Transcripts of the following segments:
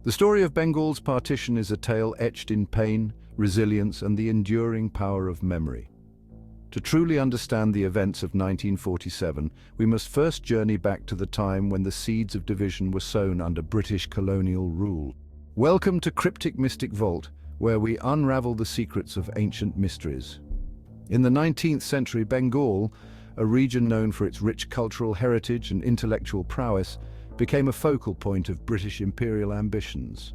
The story of Bengal's partition is a tale etched in pain, resilience, and the enduring power of memory. To truly understand the events of 1947, we must first journey back to the time when the seeds of division were sown under British colonial rule. Welcome to Cryptic Mystic Vault, where we unravel the secrets of ancient mysteries. In the 19th century, Bengal, a region known for its rich cultural heritage and intellectual prowess, became a focal point of British imperial ambitions.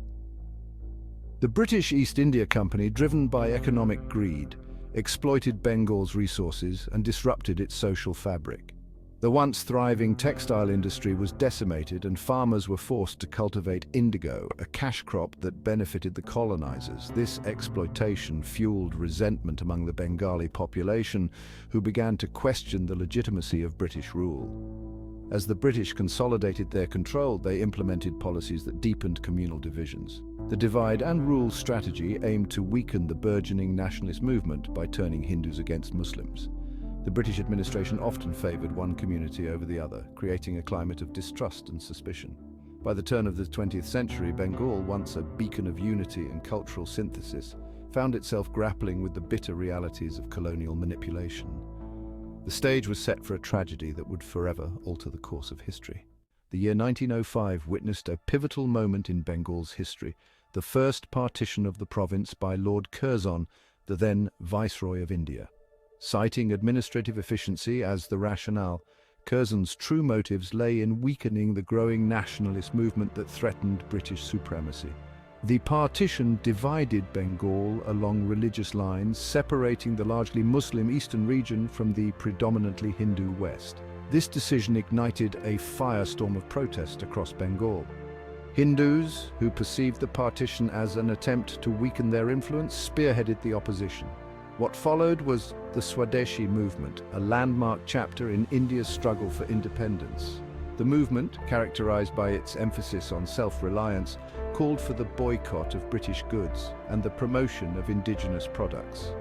The British East India Company, driven by economic greed, exploited Bengal's resources and disrupted its social fabric. The once thriving textile industry was decimated and farmers were forced to cultivate indigo, a cash crop that benefited the colonizers. This exploitation fueled resentment among the Bengali population, who began to question the legitimacy of British rule. As the British consolidated their control, they implemented policies that deepened communal divisions. The divide and rule strategy aimed to weaken the burgeoning nationalist movement by turning Hindus against Muslims. The British administration often favoured one community over the other, creating a climate of distrust and suspicion. By the turn of the 20th century, Bengal, once a beacon of unity and cultural synthesis, found itself grappling with the bitter realities of colonial manipulation. The stage was set for a tragedy that would forever alter the course of history. The year 1905 witnessed a pivotal moment in Bengal's history, the first partition of the province by Lord Curzon, the then Viceroy of India. Citing administrative efficiency as the rationale, Curzon's true motives lay in weakening the growing nationalist movement that threatened British supremacy. The partition divided Bengal along religious lines, separating the largely Muslim eastern region from the predominantly Hindu west. This decision ignited a firestorm of protest across Bengal. Hindus, who perceived the partition as an attempt to weaken their influence, spearheaded the opposition. What followed was the Swadeshi movement, a landmark chapter in India's struggle for independence. The movement, characterized by its emphasis on self-reliance, called for the boycott of British goods and the promotion of indigenous products.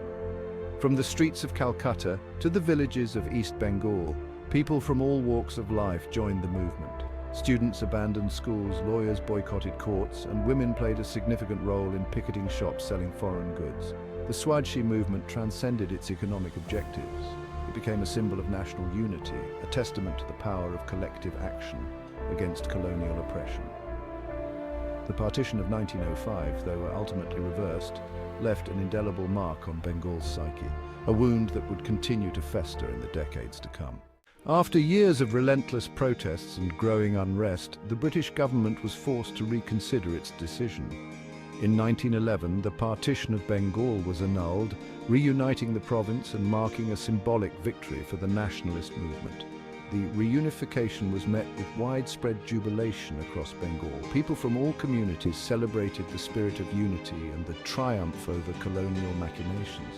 From the streets of Calcutta to the villages of East Bengal, people from all walks of life joined the movement. Students abandoned schools, lawyers boycotted courts, and women played a significant role in picketing shops selling foreign goods. The Swadeshi movement transcended its economic objectives. It became a symbol of national unity, a testament to the power of collective action against colonial oppression. The partition of 1905, though ultimately reversed, left an indelible mark on Bengal's psyche, a wound that would continue to fester in the decades to come. After years of relentless protests and growing unrest, the British government was forced to reconsider its decision. In 1911, the partition of Bengal was annulled, reuniting the province and marking a symbolic victory for the nationalist movement. The reunification was met with widespread jubilation across Bengal. People from all communities celebrated the spirit of unity and the triumph over colonial machinations.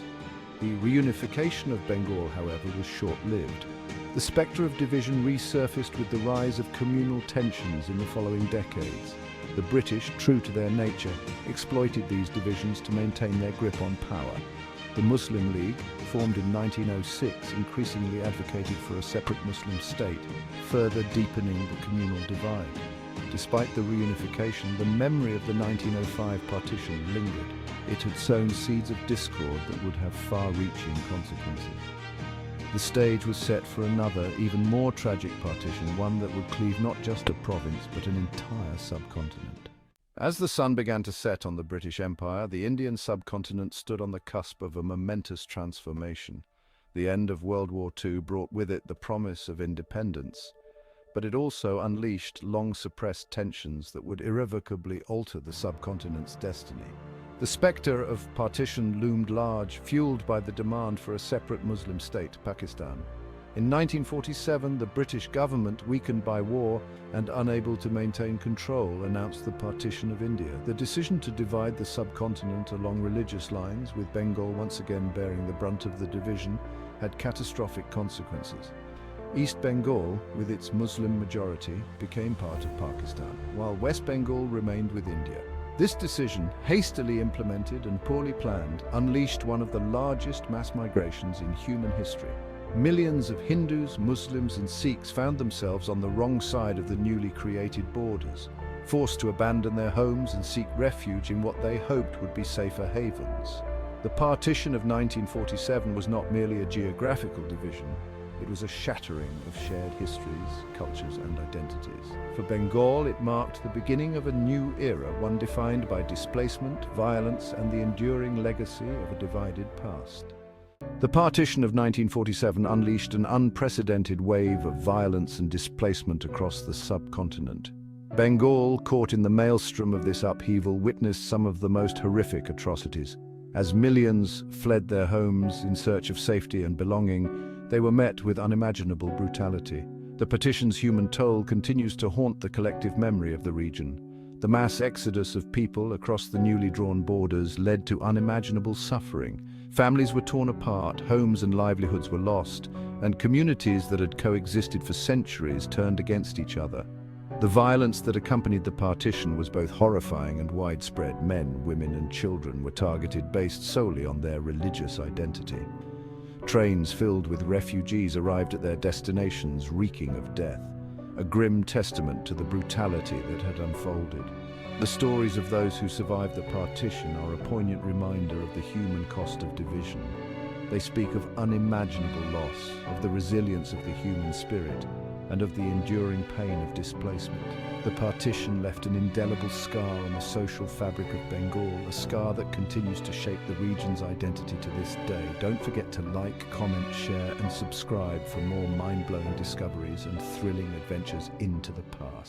The reunification of Bengal, however, was short-lived. The spectre of division resurfaced with the rise of communal tensions in the following decades. The British, true to their nature, exploited these divisions to maintain their grip on power. The Muslim League, formed in 1906, increasingly advocated for a separate Muslim state, further deepening the communal divide. Despite the reunification, the memory of the 1905 partition lingered. It had sown seeds of discord that would have far-reaching consequences. The stage was set for another, even more tragic partition, one that would cleave not just a province, but an entire subcontinent. As the sun began to set on the British Empire, the Indian subcontinent stood on the cusp of a momentous transformation. The end of World War II brought with it the promise of independence, but it also unleashed long-suppressed tensions that would irrevocably alter the subcontinent's destiny. The spectre of partition loomed large, fueled by the demand for a separate Muslim state, Pakistan. In 1947, the British government, weakened by war and unable to maintain control, announced the partition of India. The decision to divide the subcontinent along religious lines, with Bengal once again bearing the brunt of the division, had catastrophic consequences. East Bengal, with its Muslim majority, became part of Pakistan, while West Bengal remained with India. This decision, hastily implemented and poorly planned, unleashed one of the largest mass migrations in human history. Millions of Hindus, Muslims and Sikhs found themselves on the wrong side of the newly created borders. forced to abandon their homes and seek refuge in what they hoped would be safer havens. The partition of 1947 was not merely a geographical division, it was a shattering of shared histories, cultures and identities. For Bengal, it marked the beginning of a new era, one defined by displacement, violence and the enduring legacy of a divided past. The partition of 1947 unleashed an unprecedented wave of violence and displacement across the subcontinent. Bengal, caught in the maelstrom of this upheaval, witnessed some of the most horrific atrocities. As millions fled their homes in search of safety and belonging, they were met with unimaginable brutality. The partition's human toll continues to haunt the collective memory of the region. The mass exodus of people across the newly drawn borders led to unimaginable suffering. Families were torn apart, homes and livelihoods were lost, and communities that had coexisted for centuries turned against each other. The violence that accompanied the partition was both horrifying and widespread. Men, women and children were targeted based solely on their religious identity. Trains filled with refugees arrived at their destinations reeking of death, a grim testament to the brutality that had unfolded. The stories of those who survived the partition are a poignant reminder of the human cost of division. They speak of unimaginable loss, of the resilience of the human spirit, and of the enduring pain of displacement. The partition left an indelible scar on the social fabric of Bengal, a scar that continues to shape the region's identity to this day. Don't forget to like, comment, share and subscribe for more mind-blowing discoveries and thrilling adventures into the past.